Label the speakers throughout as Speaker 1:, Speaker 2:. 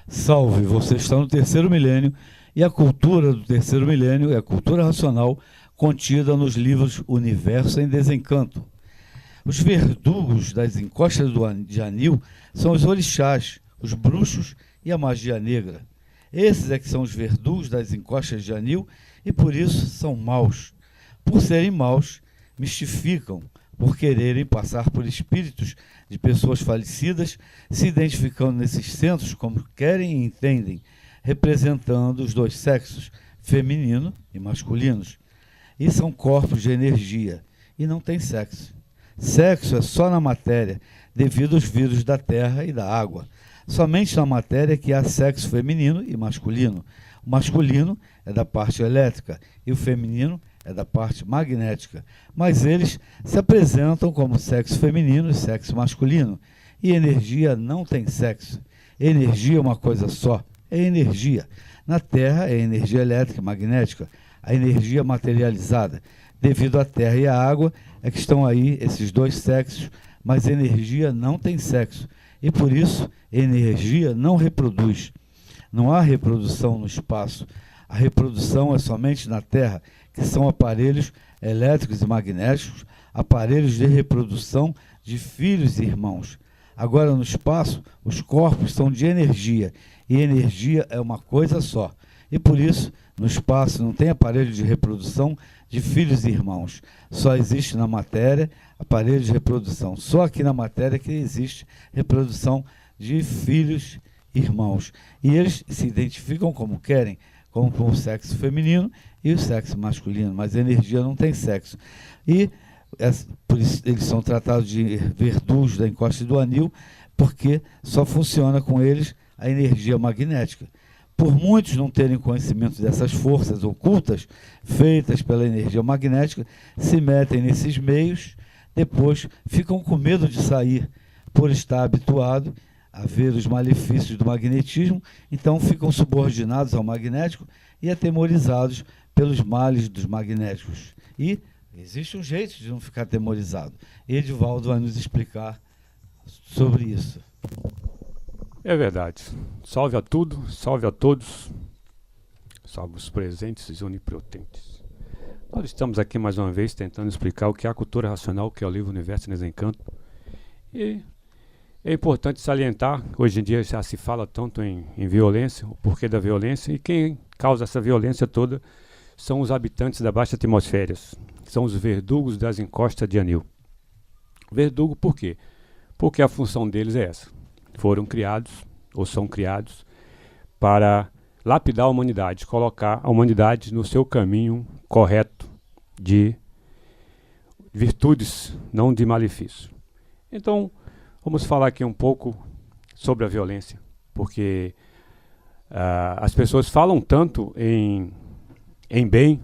Speaker 1: Salve, você está no terceiro milênio e a cultura do terceiro milênio é a cultura racional contida nos livros Universo em Desencanto. Os verdugos das encostas de Anil são os orixás, os bruxos e a magia negra. Esses é que são os verdugos das encostas de Anil e por isso são maus. Por serem maus, mistificam, por quererem passar por espíritos de pessoas falecidas, se identificando nesses centros como querem e entendem, representando os dois sexos, feminino e masculinos. E são corpos de energia, e não tem sexo. Sexo é só na matéria, devido aos vírus da terra e da água. Somente na matéria que há sexo feminino e masculino. O masculino é da parte elétrica e o feminino é da parte magnética, mas eles se apresentam como sexo feminino e sexo masculino. E energia não tem sexo. Energia é uma coisa só, é energia. Na Terra é energia elétrica e magnética, a energia materializada. Devido à Terra e à água é que estão aí esses dois sexos, mas energia não tem sexo. E por isso, energia não reproduz. Não há reprodução no espaço. A reprodução é somente na Terra, que são aparelhos elétricos e magnéticos, aparelhos de reprodução de filhos e irmãos. Agora, no espaço, os corpos são de energia, e energia é uma coisa só. E por isso, no espaço não tem aparelho de reprodução de filhos e irmãos. Só existe na matéria aparelho de reprodução. Só aqui na matéria que existe reprodução de filhos e irmãos. E eles se identificam como querem, como com o sexo feminino e o sexo masculino, mas a energia não tem sexo. E por isso eles são tratados de verdugos da encosta do Anil, porque só funciona com eles a energia magnética. Por muitos não terem conhecimento dessas forças ocultas feitas pela energia magnética, se metem nesses meios, depois ficam com medo de sair, por estar habituado a ver os malefícios do magnetismo, então ficam subordinados ao magnético e atemorizados pelos males dos magnéticos. E existe um jeito de não ficar atemorizado. Edivaldo vai nos explicar sobre isso.
Speaker 2: É verdade. Salve a tudo, salve a todos, salve os presentes e onipotentes. Nós estamos aqui mais uma vez tentando explicar o que é a cultura racional, que é o livro Universo em Desencanto. E é importante salientar, hoje em dia já se fala tanto em violência, o porquê da violência, e quem causa essa violência toda são os habitantes da baixa atmosfera, são os verdugos das encostas de Anil. Verdugo por quê? Porque a função deles é essa. Foram criados, ou são criados, para lapidar a humanidade, colocar a humanidade no seu caminho correto de virtudes, não de malefício. Então, vamos falar aqui um pouco sobre a violência, porque as pessoas falam tanto em bem,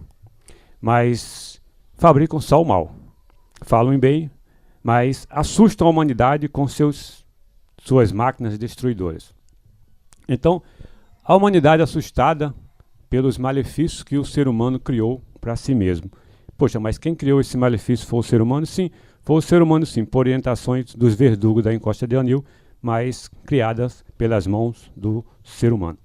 Speaker 2: mas fabricam só o mal. Falam em bem, mas assustam a humanidade com suas máquinas destruidoras. Então, a humanidade assustada pelos malefícios que o ser humano criou para si mesmo. Poxa, mas quem criou esse malefício foi o ser humano? Sim, foi o ser humano sim, por orientações dos verdugos da encosta de Anil, mas criadas pelas mãos do ser humano.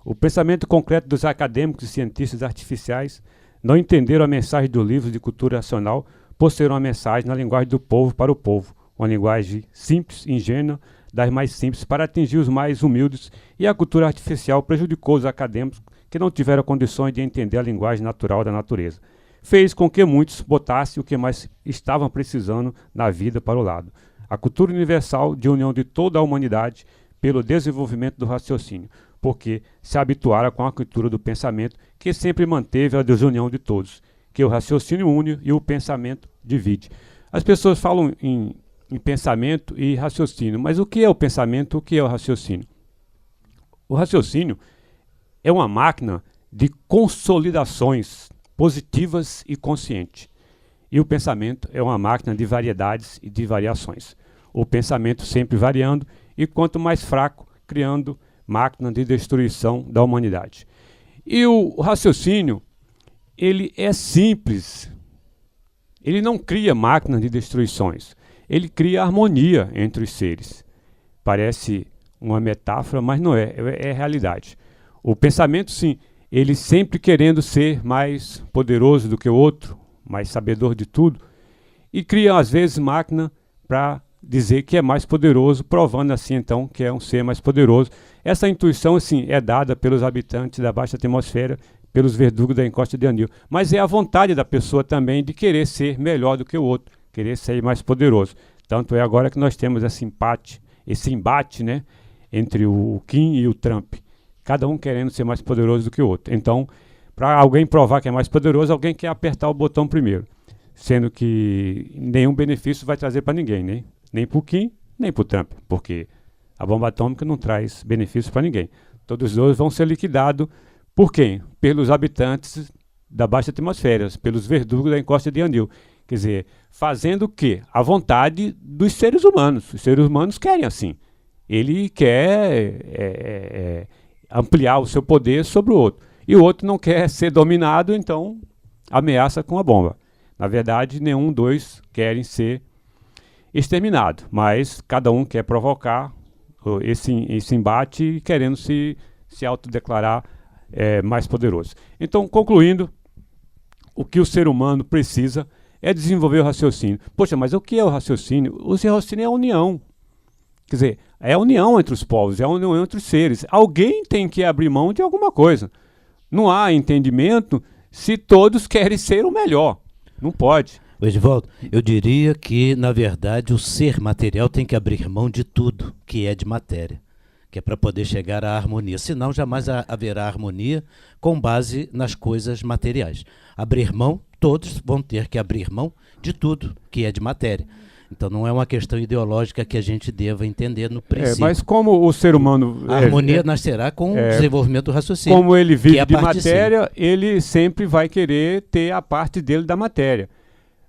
Speaker 2: O pensamento concreto dos acadêmicos e cientistas artificiais não entenderam a mensagem do livro de cultura racional por ser uma mensagem na linguagem do povo para o povo, uma linguagem simples, ingênua, das mais simples para atingir os mais humildes, e a cultura artificial prejudicou os acadêmicos que não tiveram condições de entender a linguagem natural da natureza. Fez com que muitos botassem o que mais estavam precisando na vida para o lado. A cultura universal de união de toda a humanidade pelo desenvolvimento do raciocínio, porque se habituaram com a cultura do pensamento que sempre manteve a desunião de todos, que o raciocínio une e o pensamento divide. As pessoas falam em pensamento e raciocínio, mas o que é o pensamento, o que é o raciocínio? O raciocínio é uma máquina de consolidações positivas e conscientes. E o pensamento é uma máquina de variedades e de variações. O pensamento sempre variando e quanto mais fraco, criando máquina de destruição da humanidade. E o raciocínio, ele é simples. Ele não cria máquina de destruições. Ele cria harmonia entre os seres. Parece uma metáfora, mas não é realidade. O pensamento, sim, ele sempre querendo ser mais poderoso do que o outro, mais sabedor de tudo, e cria, às vezes, máquina para dizer que é mais poderoso, provando assim, então, que é um ser mais poderoso. Essa intuição, assim, é dada pelos habitantes da baixa atmosfera, pelos verdugos da encosta de Anil. Mas é a vontade da pessoa também de querer ser melhor do que o outro, querer ser mais poderoso. Tanto é agora que nós temos esse embate, né, entre o Kim e o Trump. Cada um querendo ser mais poderoso do que o outro. Então, para alguém provar que é mais poderoso, alguém quer apertar o botão primeiro. Sendo que nenhum benefício vai trazer para ninguém, né? Nem para o Kim, nem para o Trump. Porque a bomba atômica não traz benefício para ninguém. Todos os dois vão ser liquidados por quem? Pelos habitantes da baixa atmosfera, pelos verdugos da encosta de Anil. Quer dizer, fazendo o quê? A vontade dos seres humanos. Os seres humanos querem assim. Ele quer ampliar o seu poder sobre o outro. E o outro não quer ser dominado, então ameaça com a bomba. Na verdade, nenhum dois querem ser exterminados, mas cada um quer provocar esse embate querendo se autodeclarar mais poderoso. Então, concluindo, o que o ser humano precisa é desenvolver o raciocínio. Poxa, mas o que é o raciocínio? O raciocínio é a união. Quer dizer, é a união entre os povos, é a união entre os seres. Alguém tem que abrir mão de alguma coisa. Não há entendimento se todos querem ser o melhor. Não pode.
Speaker 3: Edivaldo, eu diria que, na verdade, o ser material tem que abrir mão de tudo que é de matéria, que é para poder chegar à harmonia. Senão, jamais haverá harmonia com base nas coisas materiais. Abrir mão, todos vão ter que abrir mão de tudo que é de matéria. Então, não é uma questão ideológica que a gente deva entender no princípio.
Speaker 2: Mas como o ser humano...
Speaker 3: A harmonia nascerá com o desenvolvimento do raciocínio.
Speaker 2: Como ele vive de matéria, ele sempre vai querer ter a parte dele da matéria.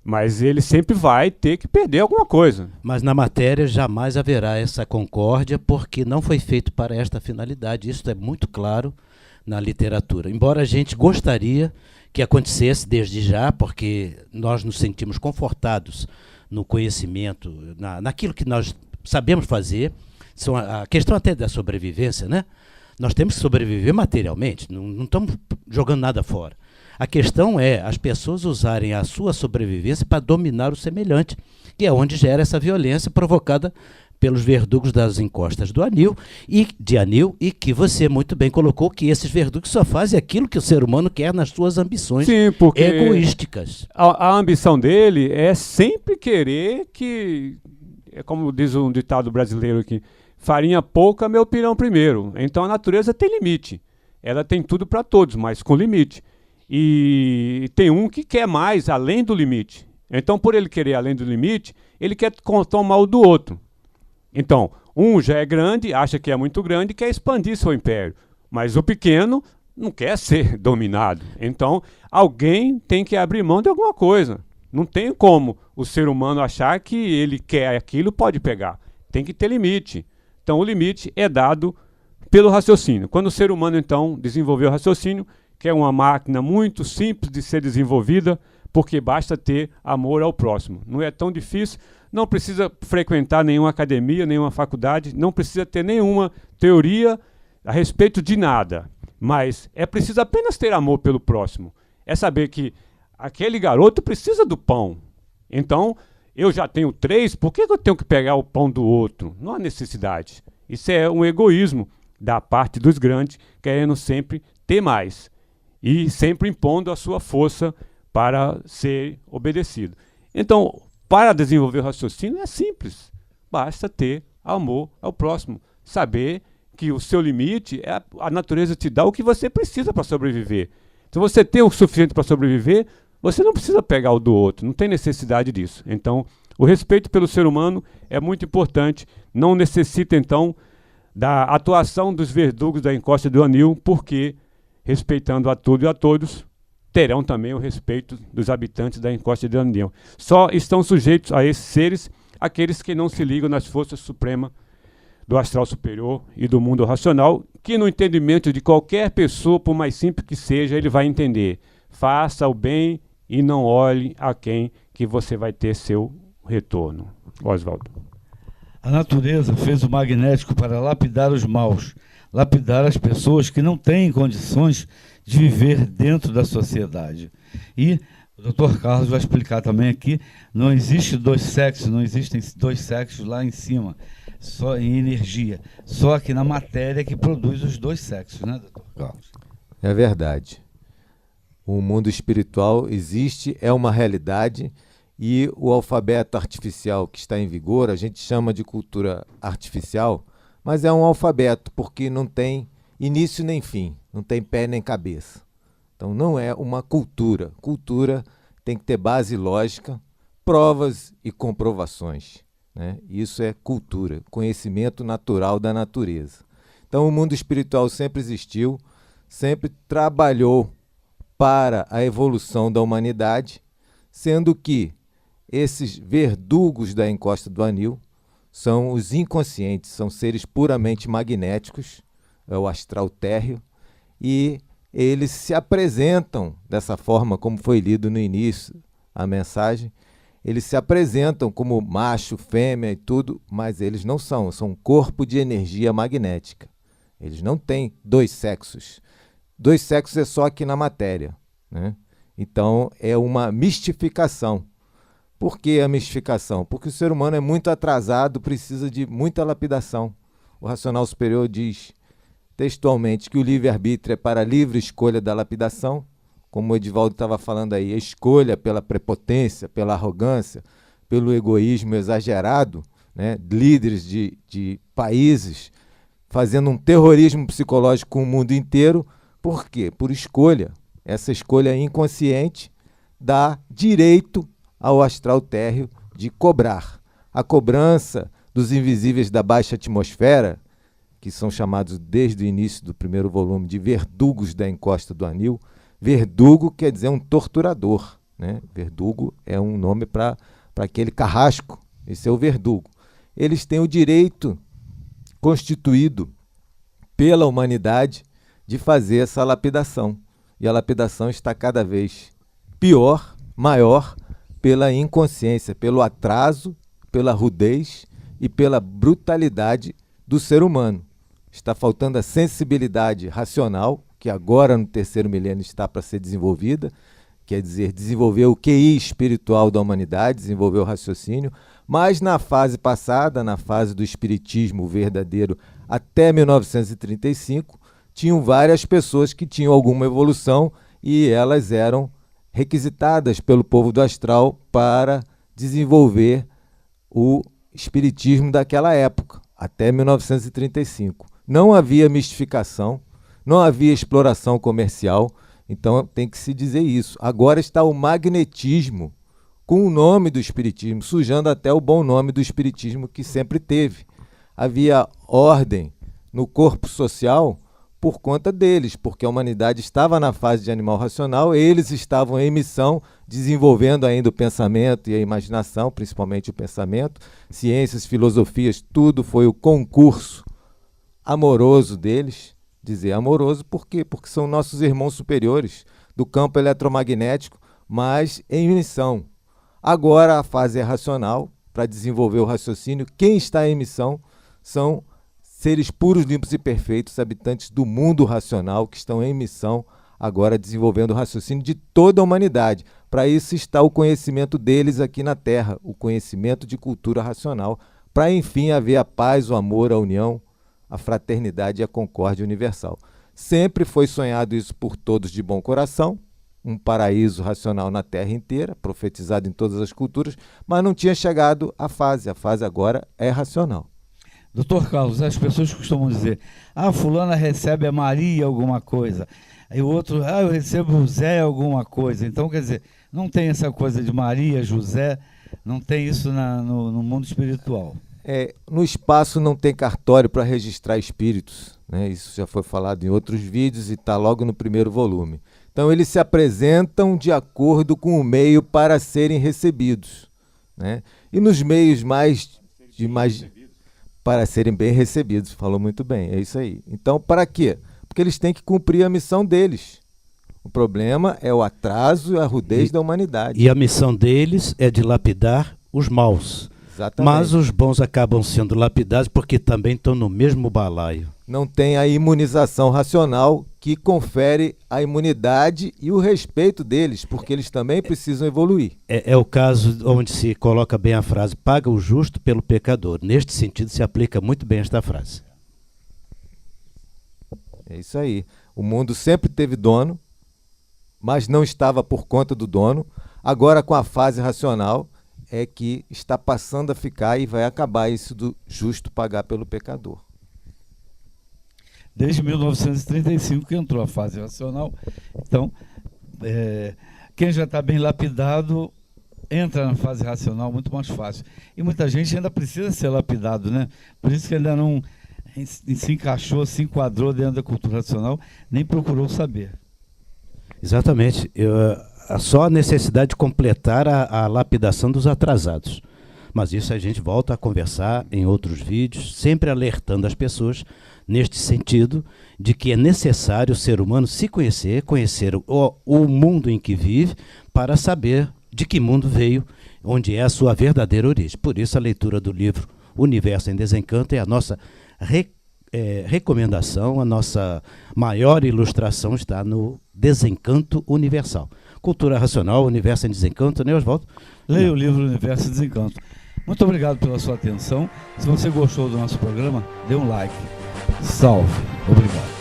Speaker 2: Mas ele sempre vai ter que perder alguma coisa.
Speaker 3: Mas na matéria jamais haverá essa concórdia, porque não foi feito para esta finalidade. Isso é muito claro na literatura. Embora a gente gostaria que acontecesse desde já, porque nós nos sentimos confortados no conhecimento, naquilo que nós sabemos fazer. A questão até da sobrevivência, né? Nós temos que sobreviver materialmente, não estamos jogando nada fora. A questão é as pessoas usarem a sua sobrevivência para dominar o semelhante, que é onde gera essa violência provocada pelos verdugos das encostas do Anil e que você muito bem colocou que esses verdugos só fazem aquilo que o ser humano quer nas suas ambições egoísticas.
Speaker 2: A ambição dele é sempre querer que, é como diz um ditado brasileiro aqui, farinha pouca, meu pirão primeiro. Então a natureza tem limite. Ela tem tudo para todos, mas com limite. E tem um que quer mais além do limite. Então, por ele querer além do limite, ele quer tomar o do outro. Então, um já é grande, acha que é muito grande e quer expandir seu império. Mas o pequeno não quer ser dominado. Então, alguém tem que abrir mão de alguma coisa. Não tem como o ser humano achar que ele quer aquilo, pode pegar. Tem que ter limite. Então, o limite é dado pelo raciocínio. Quando o ser humano, então, desenvolveu o raciocínio, que é uma máquina muito simples de ser desenvolvida, porque basta ter amor ao próximo. Não é tão difícil, não precisa frequentar nenhuma academia, nenhuma faculdade, não precisa ter nenhuma teoria a respeito de nada. Mas é preciso apenas ter amor pelo próximo. É saber que aquele garoto precisa do pão. Então, eu já tenho 3, por que eu tenho que pegar o pão do outro? Não há necessidade. Isso é um egoísmo da parte dos grandes, querendo sempre ter mais. E sempre impondo a sua força para ser obedecido. Então, para desenvolver o raciocínio é simples. Basta ter amor ao próximo. Saber que o seu limite, a natureza te dá o que você precisa para sobreviver. Se você tem o suficiente para sobreviver, você não precisa pegar o do outro. Não tem necessidade disso. Então, o respeito pelo ser humano é muito importante. Não necessita, então, da atuação dos verdugos da encosta do Anil, porque respeitando a tudo e a todos, terão também o respeito dos habitantes da encosta de Anil. Só estão sujeitos a esses seres aqueles que não se ligam nas forças supremas do astral superior e do mundo racional, que no entendimento de qualquer pessoa, por mais simples que seja, ele vai entender. Faça o bem e não olhe a quem que você vai ter seu retorno. Oswaldo.
Speaker 1: A natureza fez o magnético para lapidar os maus, lapidar as pessoas que não têm condições de viver dentro da sociedade. E o Dr. Carlos vai explicar também aqui, não existe dois sexos, não existem dois sexos lá em cima, só em energia, só aqui na matéria que produz os dois sexos, né, Dr. Carlos?
Speaker 4: É verdade. O mundo espiritual existe, é uma realidade, e o alfabeto artificial que está em vigor, a gente chama de cultura artificial, mas é um alfabeto porque não tem início nem fim, não tem pé nem cabeça. Então não é uma cultura. Cultura tem que ter base lógica, provas e comprovações, né? Isso é cultura, conhecimento natural da natureza. Então o mundo espiritual sempre existiu, sempre trabalhou para a evolução da humanidade, sendo que esses verdugos da encosta do anil são os inconscientes, são seres puramente magnéticos, é o astral térreo, e eles se apresentam dessa forma, como foi lido no início a mensagem, eles se apresentam como macho, fêmea e tudo, mas eles não são um corpo de energia magnética. Eles não têm dois sexos. Dois sexos é só aqui na matéria, né? Então é uma mistificação. Por que a mistificação? Porque o ser humano é muito atrasado, precisa de muita lapidação. O racional superior diz textualmente que o livre-arbítrio é para a livre escolha da lapidação, como o Edivaldo estava falando aí, a escolha pela prepotência, pela arrogância, pelo egoísmo exagerado, né? Líderes de países fazendo um terrorismo psicológico com o mundo inteiro. Por quê? Por escolha. Essa escolha inconsciente dá direito ao astral térreo de cobrar. A cobrança dos invisíveis da baixa atmosfera, que são chamados desde o início do primeiro volume de verdugos da encosta do anil. Verdugo quer dizer um torturador, né? Verdugo é um nome para aquele carrasco, esse é o verdugo. Eles têm o direito constituído pela humanidade de fazer essa lapidação. E a lapidação está cada vez pior, maior, pela inconsciência, pelo atraso, pela rudez e pela brutalidade do ser humano. Está faltando a sensibilidade racional, que agora no terceiro milênio está para ser desenvolvida, quer dizer, desenvolver o QI espiritual da humanidade, desenvolver o raciocínio, mas na fase passada, na fase do espiritismo verdadeiro, até 1935, tinham várias pessoas que tinham alguma evolução e elas eram requisitadas pelo povo do astral para desenvolver o espiritismo daquela época, até 1935. Não havia mistificação, não havia exploração comercial, então tem que se dizer isso. Agora está o magnetismo com o nome do espiritismo, sujando até o bom nome do espiritismo que sempre teve. Havia ordem no corpo social por conta deles, porque a humanidade estava na fase de animal racional, eles estavam em missão, desenvolvendo ainda o pensamento e a imaginação, principalmente o pensamento, ciências, filosofias, tudo foi o concurso amoroso deles. Dizer amoroso por quê? Porque são nossos irmãos superiores do campo eletromagnético, mas em missão. Agora a fase é racional, para desenvolver o raciocínio. Quem está em missão são seres puros, limpos e perfeitos, habitantes do mundo racional, que estão em missão agora desenvolvendo o raciocínio de toda a humanidade. Para isso está o conhecimento deles aqui na Terra, o conhecimento de cultura racional, para enfim haver a paz, o amor, a união, a fraternidade e a concórdia universal. Sempre foi sonhado isso por todos de bom coração, um paraíso racional na Terra inteira, profetizado em todas as culturas, mas não tinha chegado à fase. A fase agora é racional.
Speaker 1: Doutor Carlos, as pessoas costumam dizer, fulana recebe a Maria alguma coisa, aí o outro, eu recebo o Zé alguma coisa. Então, quer dizer, não tem essa coisa de Maria, José, não tem isso no mundo espiritual.
Speaker 4: No espaço não tem cartório para registrar espíritos, né? Isso já foi falado em outros vídeos e está logo no primeiro volume. Então eles se apresentam de acordo com o meio para serem recebidos, né? E nos meios para serem bem recebidos, falou muito bem, é isso aí. Então para quê? Porque eles têm que cumprir a missão deles. O problema é o atraso e a rudez da humanidade.
Speaker 3: E a missão deles é de lapidar os maus.
Speaker 4: Exatamente.
Speaker 3: Mas os bons acabam sendo lapidados porque também estão no mesmo balaio.
Speaker 4: Não tem a imunização racional que confere a imunidade e o respeito deles, porque eles também precisam evoluir.
Speaker 3: É o caso onde se coloca bem a frase, paga o justo pelo pecador. Neste sentido se aplica muito bem esta frase.
Speaker 4: É isso aí. O mundo sempre teve dono, mas não estava por conta do dono. Agora, com a fase racional, é que está passando a ficar e vai acabar isso do justo pagar pelo pecador.
Speaker 1: Desde 1935 que entrou a fase racional. Então, quem já está bem lapidado entra na fase racional muito mais fácil. E muita gente ainda precisa ser lapidado, né? Por isso que ainda não se encaixou, se enquadrou dentro da cultura racional, nem procurou saber.
Speaker 3: Exatamente. Só a necessidade de completar a lapidação dos atrasados. Mas isso a gente volta a conversar em outros vídeos, sempre alertando as pessoas neste sentido de que é necessário o ser humano se conhecer, conhecer o mundo em que vive, para saber de que mundo veio, onde é a sua verdadeira origem. Por isso a leitura do livro Universo em Desencanto é a nossa recomendação, a nossa maior ilustração está no Desencanto Universal. Cultura Racional, Universo em Desencanto, né, Oswaldo?
Speaker 1: Leia o livro Universo em Desencanto. Muito obrigado pela sua atenção. Se você gostou do nosso programa, dê um like. Salve. Obrigado.